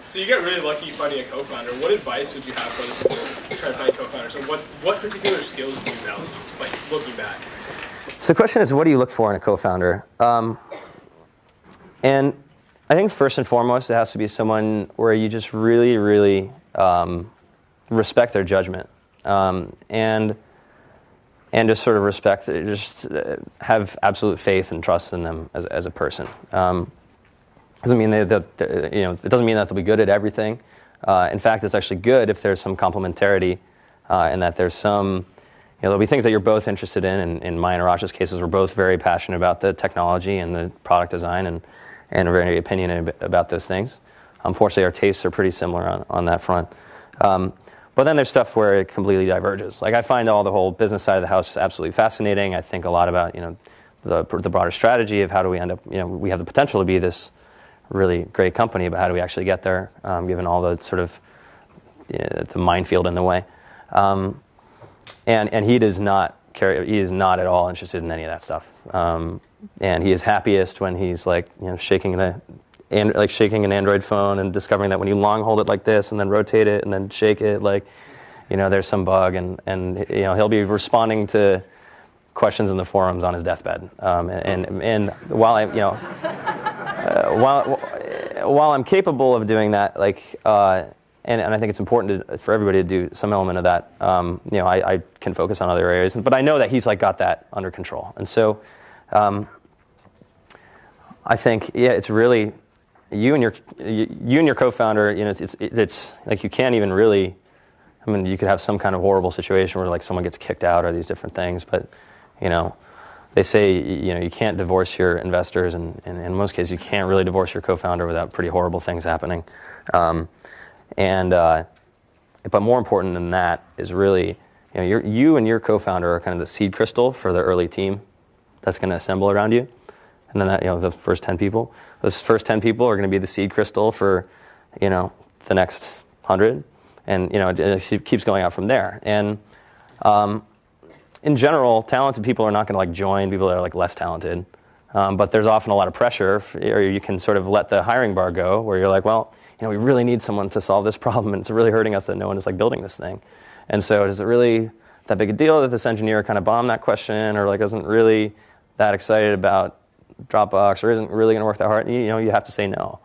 So you get really lucky finding a co-founder. What advice would you have for other people trying to find co-founders? So what particular skills do you value, like looking back? So the question is, what do you look for in a co-founder? And I think first and foremost, it has to be someone where you just really, really respect their judgment, and just sort of have absolute faith and trust in them as a person. Doesn't mean it doesn't mean that they'll be good at everything. In fact, it's actually good if there's some complementarity, and that there's some, there'll be things that you're both interested in. In mine and Raj's cases, we're both very passionate about the technology and the product design, and are very opinionated about those things. Unfortunately, our tastes are pretty similar on that front. But then there's stuff where it completely diverges. Like, I find the whole business side of the house absolutely fascinating. I think a lot about the broader strategy of how do we end up. We have the potential to be this really great company, but how do we actually get there, given all the sort of the minefield in the way. And he does not care. He is not at all interested in any of that stuff. And he is happiest when he's shaking an Android phone and discovering that when you long hold it like this and then rotate it and then shake it, there's some bug, and he'll be responding to questions in the forums on his deathbed. And while while I'm capable of doing that, and I think it's important for everybody to do some element of that, I can focus on other areas. But I know that he's got that under control. And so I think, it's really you and your co-founder, it's like you can't even really. I mean, you could have some kind of horrible situation where like someone gets kicked out or these different things, but they say you can't divorce your investors, and in most cases you can't really divorce your co-founder without pretty horrible things happening. But more important than that is really you and your co-founder are kind of the seed crystal for the early team that's going to assemble around you, and then the first 10 people. Those first 10 people are going to be the seed crystal for the next 100. And it keeps going out from there. And in general, talented people are not going to like join people that are like less talented. But there's often a lot of pressure, or you can sort of let the hiring bar go, where you're like, well, we really need someone to solve this problem, and it's really hurting us that no one is like building this thing. And so, is it really that big a deal that this engineer kind of bombed that question, or like isn't really that excited about Dropbox, or isn't really going to work that hard? You have to say no.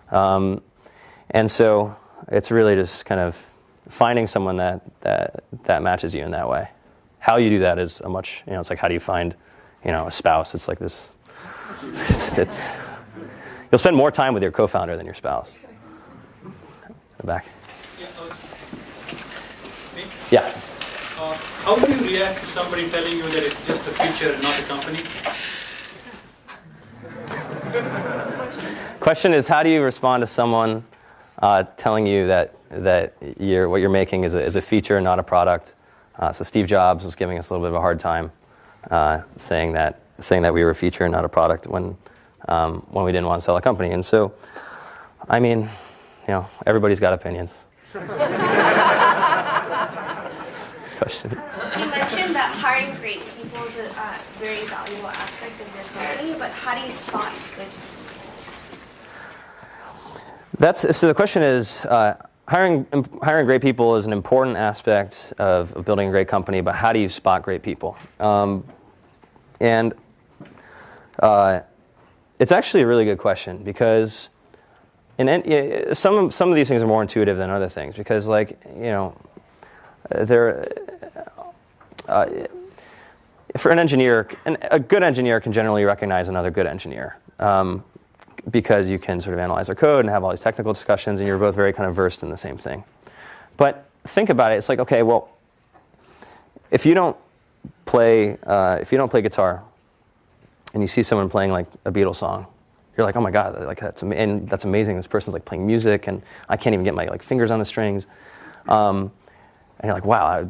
And so, it's really just kind of finding someone that matches you in that way. How you do that is a much, it's like how do you find, a spouse? It's like this. You'll spend more time with your co-founder than your spouse. In the back. Yeah. How do you react to somebody telling you that it's just a feature and not a company? Question is, how do you respond to someone telling you that what you're making is a feature and not a product? So Steve Jobs was giving us a little bit of a hard time, saying that we were a feature and not a product when we didn't want to sell a company. And so, I mean, everybody's got opinions. This question. You mentioned that hiring great people is a very valuable aspect of your company, but how do you spot good people? So the question is, hiring great people is an important aspect of building a great company, but how do you spot great people? It's actually a really good question, because some of these things are more intuitive than other things, because for an engineer, a good engineer can generally recognize another good engineer. Because you can sort of analyze their code and have all these technical discussions, and you're both very kind of versed in the same thing. But think about it. It's like, okay, well, if you don't play guitar, and you see someone playing like a Beatles song, you're like, oh my God, like that's amazing. This person's like playing music, and I can't even get my like fingers on the strings. And you're like, wow,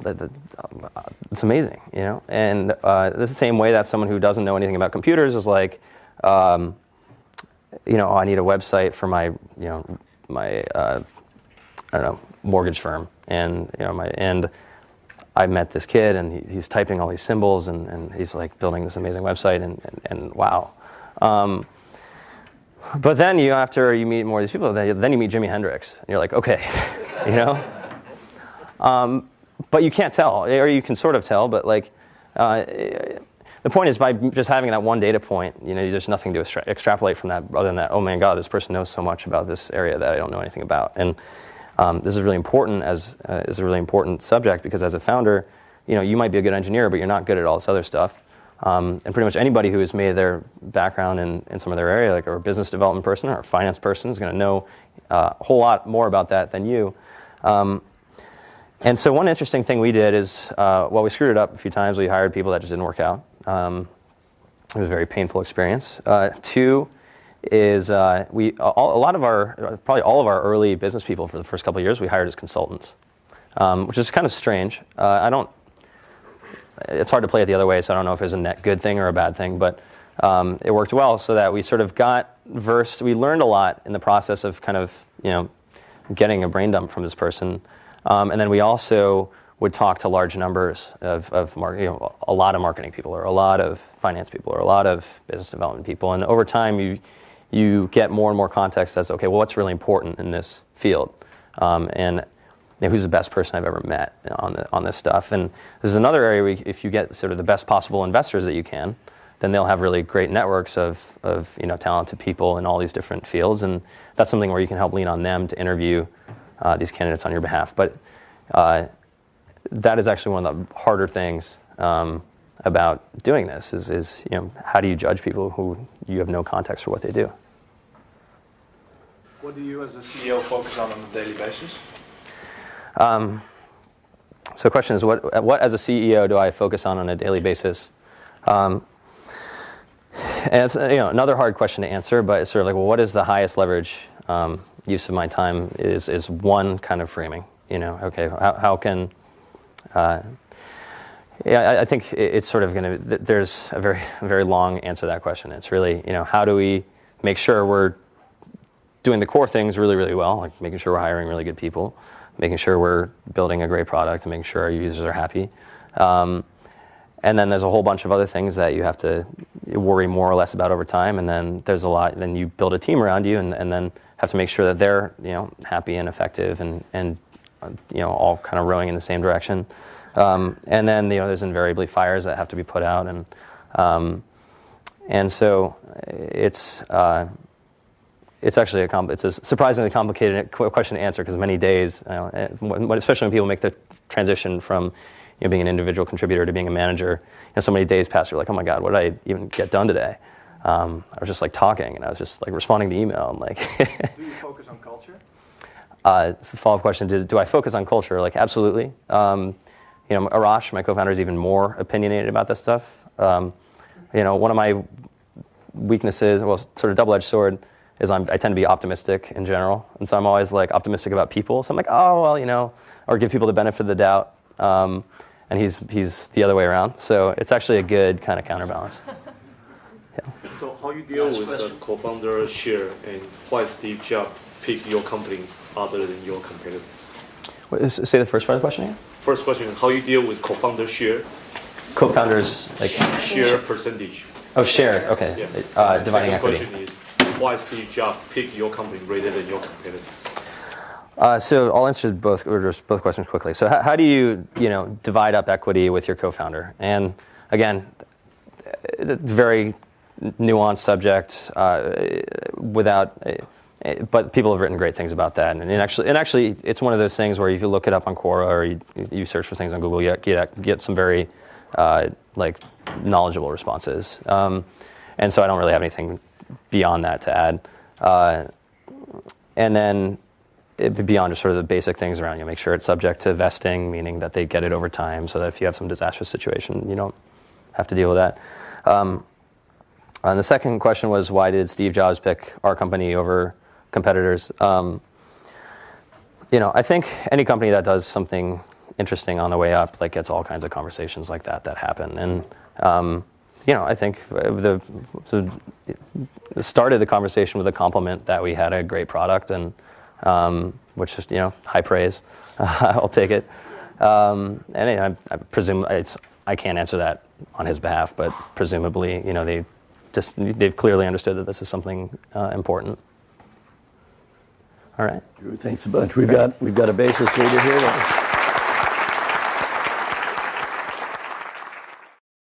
it's amazing, And the same way that someone who doesn't know anything about computers is like. I need a website for my mortgage firm, and I met this kid, and he's typing all these symbols, and he's like building this amazing website, and wow. But then after you meet more of these people, then you meet Jimi Hendrix, and you're like, okay, but you can't tell, or you can sort of tell, but like. The point is, by just having that one data point, there's nothing to extrapolate from that other than that, oh my God, this person knows so much about this area that I don't know anything about. And this is really important is a really important subject, because as a founder, you might be a good engineer, but you're not good at all this other stuff. And pretty much anybody who has made their background in some of their area, like or a business development person or a finance person, is going to know a whole lot more about that than you. And so one interesting thing we did is, while we screwed it up a few times, we hired people that just didn't work out. It was a very painful experience. Two is probably all of our early business people for the first couple of years we hired as consultants, which is kind of strange. It's hard to play it the other way, so I don't know if it was a net good thing or a bad thing, but it worked well, so that we sort of got versed. We learned a lot in the process of kind of getting a brain dump from this person, and then we also would talk to large numbers of a lot of marketing people, or a lot of finance people, or a lot of business development people. And over time, you get more and more context as, okay, well, what's really important in this field? And who's the best person I've ever met on this stuff? And this is another area where if you get sort of the best possible investors that you can, then they'll have really great networks of talented people in all these different fields. And that's something where you can help lean on them to interview these candidates on your behalf. But that is actually one of the harder things about doing this is how do you judge people who you have no context for what they do? What do you as a CEO focus on a daily basis? So the question is, what as a CEO do I focus on a daily basis? And it's another hard question to answer, but it's sort of like, well, what is the highest leverage use of my time? Is one kind of framing. Okay, how can I think it's sort of going to. There's a very long answer to that question. It's really how do we make sure we're doing the core things really, really well, like making sure we're hiring really good people, making sure we're building a great product, and making sure our users are happy. And then there's a whole bunch of other things that you have to worry more or less about over time. And then there's a lot. Then you build a team around you, and then have to make sure that they're happy and effective, and all kind of rowing in the same direction. And then there's invariably fires that have to be put out, and so it's actually it's a surprisingly complicated question to answer, because many days, especially when people make the transition from being an individual contributor to being a manager, so many days pass, you're like, oh my God, what did I even get done today? I was just like talking, and I was just like responding to email, and like. Do you focus on culture? It's a follow-up question. Do I focus on culture? Like, absolutely. Arash, my co-founder, is even more opinionated about this stuff. One of my weaknesses, well, sort of double-edged sword, is I tend to be optimistic in general, and so I'm always like optimistic about people. So I'm like, oh well, or give people the benefit of the doubt. And he's the other way around. So it's actually a good kind of counterbalance. Yeah. So how you deal with the co-founder share, and why Steve Jobs picked your company other than your competitors? Say the first part of the question again. First question: how you deal with co-founder share? Co-founders like share percentage. Oh, shares. Okay. Yeah. Dividing equity. Second question is why Steve Jobs picked your company rather than your competitors? So I'll answer both questions quickly. So how do you divide up equity with your co-founder? And again, it's a very nuanced subject. But people have written great things about that. And actually, it's one of those things where if you look it up on Quora or you search for things on Google, you get some very knowledgeable responses. And so I don't really have anything beyond that to add. And then beyond just sort of the basic things around, make sure it's subject to vesting, meaning that they get it over time, so that if you have some disastrous situation, you don't have to deal with that. And the second question was, why did Steve Jobs pick our company over competitors? I think any company that does something interesting on the way up, gets all kinds of conversations like that happen. And I think the started the conversation with a compliment that we had a great product, and which is high praise. I'll take it. And I presume I can't answer that on his behalf, but presumably they've clearly understood that this is something important. All right. Drew, thanks a bunch. We've got a basis leader here.